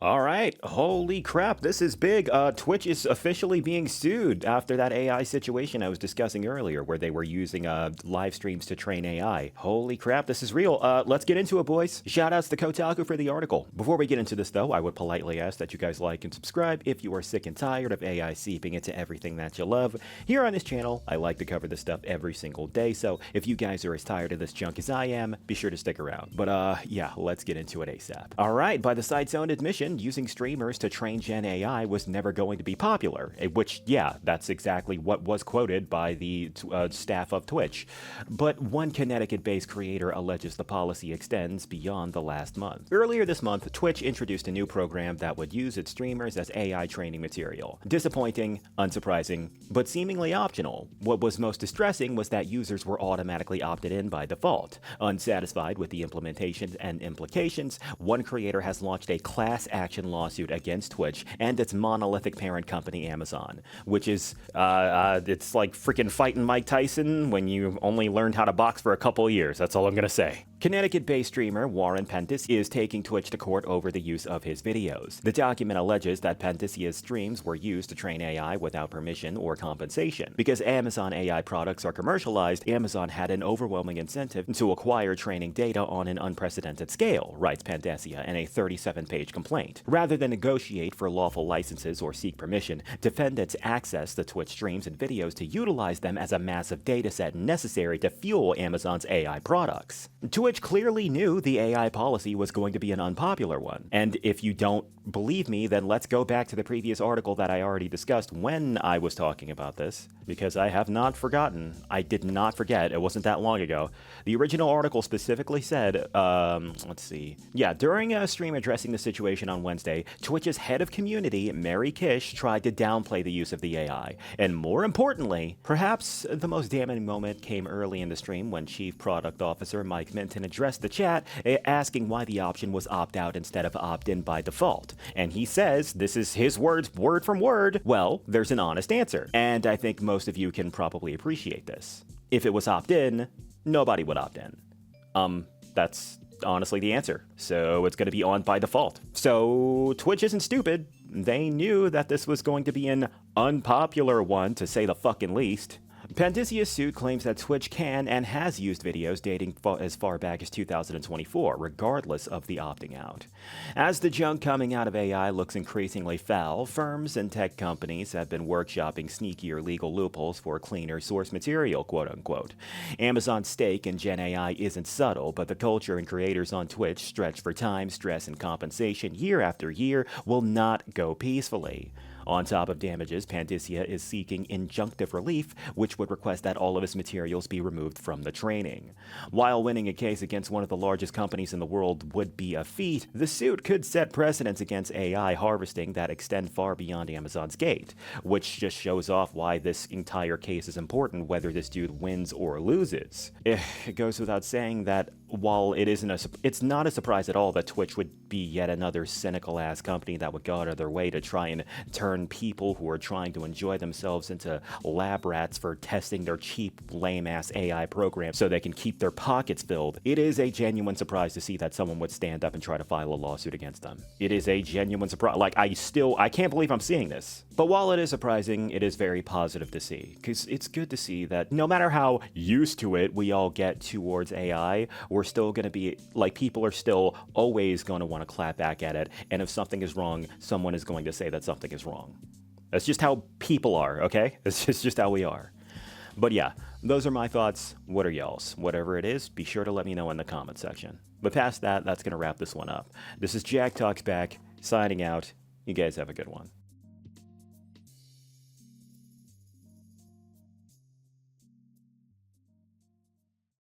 All right. Holy crap. This is big. Twitch is officially being sued after that AI situation I was discussing earlier, where they were using live streams to train AI. Holy crap. This is real. Let's get into it, boys. Shout outs to Kotaku for the article. Before we get into this, though, I would politely ask that you guys like and subscribe if you are sick and tired of AI seeping into everything that you love. Here on this channel, I like to cover this stuff every single day, so if you guys are as tired of this junk as I am, be sure to stick around. But, yeah, let's get into it ASAP. All right. By the site's own admission, using streamers to train Gen AI was never going to be popular, which, yeah, that's exactly what was quoted by the staff of Twitch. But one Connecticut-based creator alleges the policy extends beyond the last month. Earlier this month, Twitch introduced a new program that would use its streamers as AI training material. Disappointing, unsurprising, but seemingly optional. What was most distressing was that users were automatically opted in by default. Unsatisfied with the implementation and implications, one creator has launched a class action lawsuit against Twitch and its monolithic parent company Amazon, which is, it's like freaking fighting Mike Tyson when you only learned how to box for a couple years. That's all I'm gonna say. Connecticut-based streamer Warren Pentis is taking Twitch to court over the use of his videos. The document alleges that Pentisia's streams were used to train AI without permission or compensation. Because Amazon AI products are commercialized, Amazon had an overwhelming incentive to acquire training data on an unprecedented scale, writes Pantasia in a 37-page complaint. Rather than negotiate for lawful licenses or seek permission, defendants access the Twitch streams and videos to utilize them as a massive dataset necessary to fuel Amazon's AI products. Twitch clearly knew the AI policy was going to be an unpopular one. And if you don't believe me, then let's go back to the previous article that I already discussed when I was talking about this, because I have not forgotten. I did not forget. It wasn't that long ago. The original article specifically said, let's see. Yeah, during a stream addressing the situation on Wednesday, Twitch's head of community, Mary Kish, tried to downplay the use of the AI. And more importantly, perhaps the most damning moment came early in the stream when Chief Product Officer Mike Minton addressed the chat, asking why the option was opt-out instead of opt-in by default. And he says, this is his words, word from word, well, there's an honest answer. And I think most of you can probably appreciate this. If it was opt-in, nobody would opt in. That's honestly the answer. So it's going to be on by default. So Twitch isn't stupid. They knew that this was going to be an unpopular one, to say the fucking least. Pantisia's suit claims that Twitch can and has used videos dating as far back as 2024, regardless of the opting out. As the junk coming out of AI looks increasingly foul, firms and tech companies have been workshopping sneakier legal loopholes for cleaner source material, quote-unquote. Amazon's stake in Gen AI isn't subtle, but the culture and creators on Twitch, stretched for time, stress, and compensation year after year, will not go peacefully. On top of damages, Pantisia is seeking injunctive relief, which would request that all of its materials be removed from the training. While winning a case against one of the largest companies in the world would be a feat, the suit could set precedents against AI harvesting that extend far beyond Amazon's gate, which just shows off why this entire case is important, whether this dude wins or loses. It goes without saying that while it's not a surprise at all that Twitch would be yet another cynical-ass company that would go out of their way to try and turn people who are trying to enjoy themselves into lab rats for testing their cheap, lame-ass AI programs so they can keep their pockets filled. It is a genuine surprise to see that someone would stand up and try to file a lawsuit against them. It is a genuine surprise. Like, I can't believe I'm seeing this. But while it is surprising, it is very positive to see, because it's good to see that no matter how used to it we all get towards AI, we're still going to be, like, people are still always going to want to clap back at it, and if something is wrong, someone is going to say that something is wrong. That's just how people are, okay? That's just how we are. But yeah, those are my thoughts. What are y'all's? Whatever it is, be sure to let me know in the comment section. But past that, that's going to wrap this one up. This is Jack Talks Back, signing out. You guys have a good one.